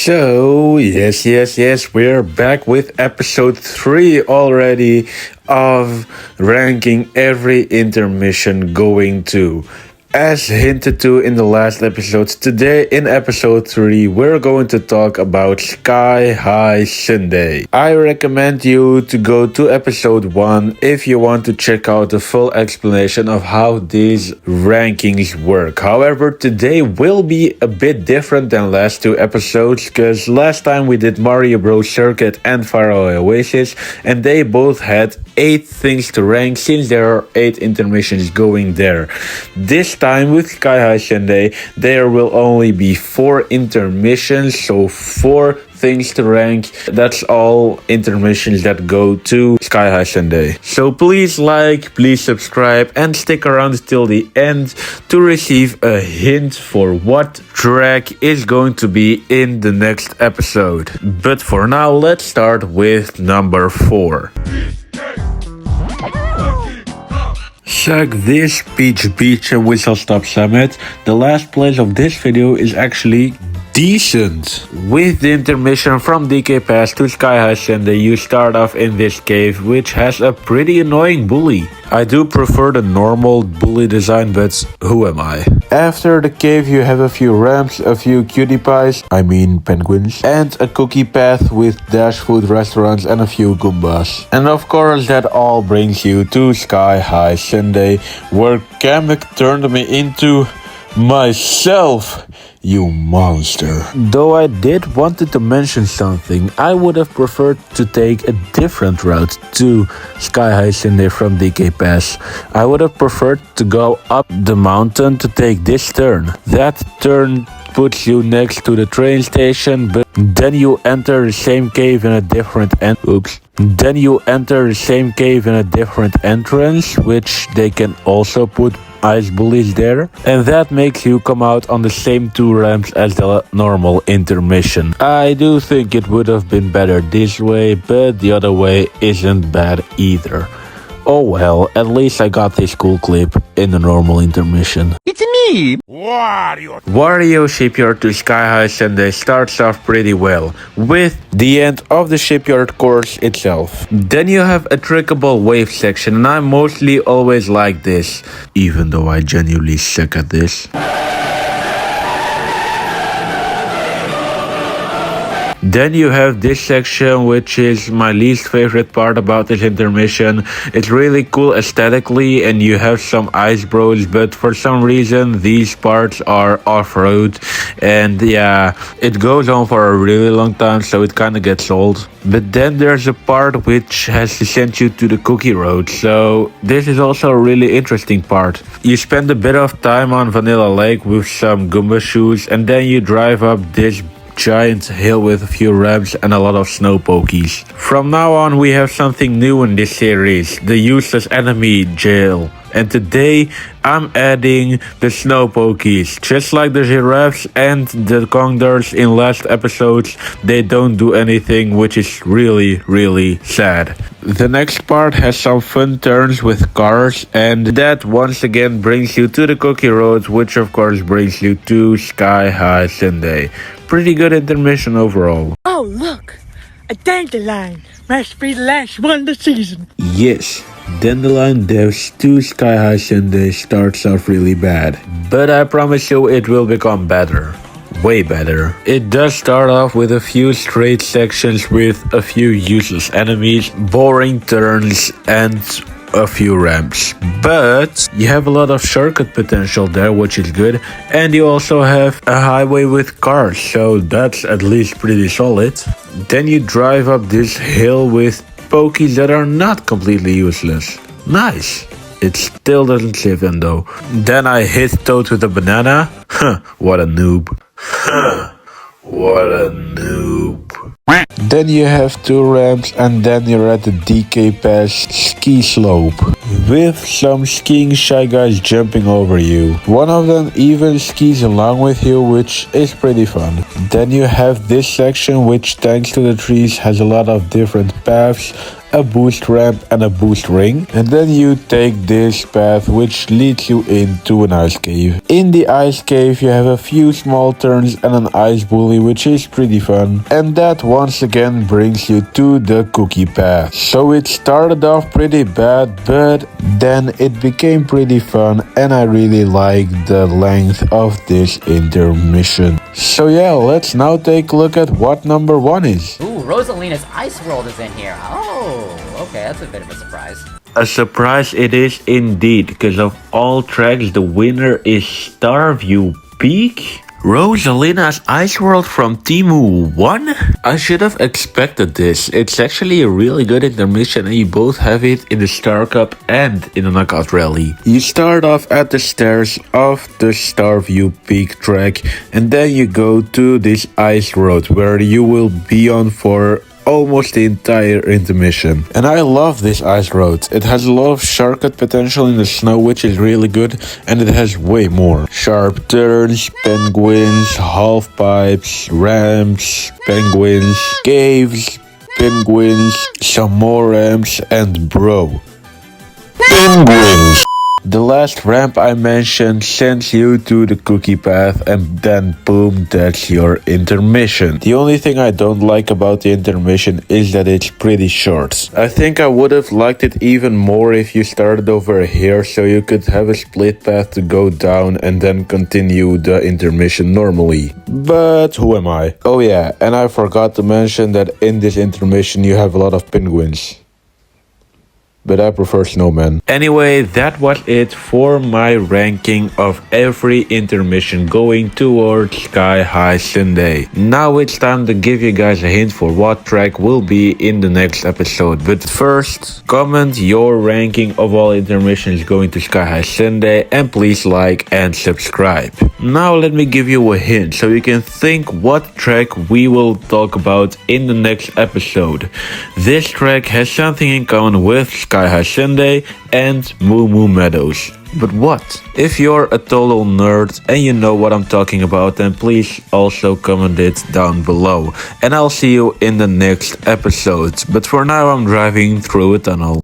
Yes, we're back with episode 3 already of ranking every intermission going to. As hinted to in the last episodes, today in episode 3, we're going to talk about Sky High Sundae. I recommend you to go to episode 1 if you want to check out the full explanation of how these rankings work. However, today will be a bit different than last 2 episodes, because last time we did Mario Bros Circuit and Faraway Oasis, and they both had 8 things to rank since there are 8 intermissions going there. This time with Sky High Sundae, there will only be 4 intermissions, so 4 things to rank. That's all intermissions that go to Sky High Sundae. So please like, please subscribe, and stick around till the end to receive a hint for what track is going to be in the next episode. But for now, let's start with number 4. Check this Beach and Whistle Stop Summit. The last place of this video is actually decent. With the intermission from DK Pass to Sky High Sundae, you start off in this cave, which has a pretty annoying bully. I do prefer the normal bully design, but who am I? After the cave you have a few ramps, a few cutie pies, penguins, and a cookie path with dash food restaurants and a few Goombas. And of course that all brings you to Sky High Sundae, where Kamek turned me into myself. You monster. Though I did wanted to mention something, I would have preferred to take a different route to Sky High Sundae from DK Pass. I would have preferred to go up the mountain to take this turn. That turn puts you next to the train station, but then you enter the same cave in a different entrance, which they can also put ice bullies there, and that makes you come out on the same 2 ramps as the normal intermission. I do think it would have been better this way, but the other way isn't bad either. Oh well, at least I got this cool clip in the normal intermission. It's me, Wario Shipyard to Sky High Sundae starts off pretty well, with the end of the shipyard course itself. Then you have a trickable wave section, and I mostly always like this, even though I genuinely suck at this. Then you have this section, which is my least favorite part about this intermission. It's really cool aesthetically and you have some ice bros, but for some reason these parts are off-road, and yeah, it goes on for a really long time, so it kinda gets old. But then there's a part which has to send you to the cookie road, so this is also a really interesting part. You spend a bit of time on Vanilla Lake with some Goomba shoes, and then you drive up this giant hill with a few ramps and a lot of snow pokies. From now on we have something new in this series, the useless enemy jail. And today I'm adding the snow pokies. Just like the giraffes and the condors in last episodes, they don't do anything, which is really sad. The next part has some fun turns with cars, and that once again brings you to the cookie road, which of course brings you to Sky High Sundae. Pretty good intermission overall. Oh look, a dandelion. Must be the last one this season. Yes, Dandelion Devs to Sky High Sundae starts off really bad, but I promise you it will become better. Way better. It does start off with a few straight sections with a few useless enemies, boring turns, and a few ramps, but you have a lot of shortcut potential there, which is good, and you also have a highway with cars, so that's at least pretty solid. Then you drive up this hill with pokies that are not completely useless. Nice. It still doesn't save in though. Then I hit Toad with a banana. What a noob. What a noob. Then you have 2 ramps, and then you're at the DK Pass ski slope. with some skiing shy guys jumping over you. One of them even skis along with you, which is pretty fun. Then you have this section which, thanks to the trees, has a lot of different paths, a boost ramp and a boost ring. And then you take this path which leads you into an ice cave. In the ice cave you have a few small turns and an ice bully, which is pretty fun. And that once again brings you to the cookie path. So it started off pretty bad, but then it became pretty fun and I really like the length of this intermission. So yeah, let's now take a look at what number 1 is. Ooh, Rosalina's Ice World is in here. Oh, okay, that's a bit of a surprise. A surprise it is indeed, because of all tracks the winner is Starview Peak. Rosalina's Ice World from Timu 1? I should have expected this. It's actually a really good intermission and you both have it in the Star Cup and in the Knockout Rally. You start off at the stairs of the Starview Peak track and then you go to this ice road where you will be on for almost the entire intermission. And I love this ice road. It has a lot of shortcut potential in the snow, which is really good, and it has way more. Sharp turns, penguins, half pipes, ramps, penguins, caves, penguins, some more ramps, and bro, penguins! The last ramp I mentioned sends you to the cookie path and then boom, that's your intermission. The only thing I don't like about the intermission is that it's pretty short. I think I would have liked it even more if you started over here so you could have a split path to go down and then continue the intermission normally. But who am I? Oh yeah, and I forgot to mention that in this intermission you have a lot of penguins. But I prefer snowmen. Anyway, that was it for my ranking of every intermission going towards Sky High Sundae. Now it's time to give you guys a hint for what track will be in the next episode. But first, comment your ranking of all intermissions going to Sky High Sundae and please like and subscribe. Now let me give you a hint so you can think what track we will talk about in the next episode. This track has something in common with Sky High Sundae and Moo Moo Meadows. But what? If you're a total nerd and you know what I'm talking about, then please also comment it down below. And I'll see you in the next episode. But for now I'm driving through a tunnel.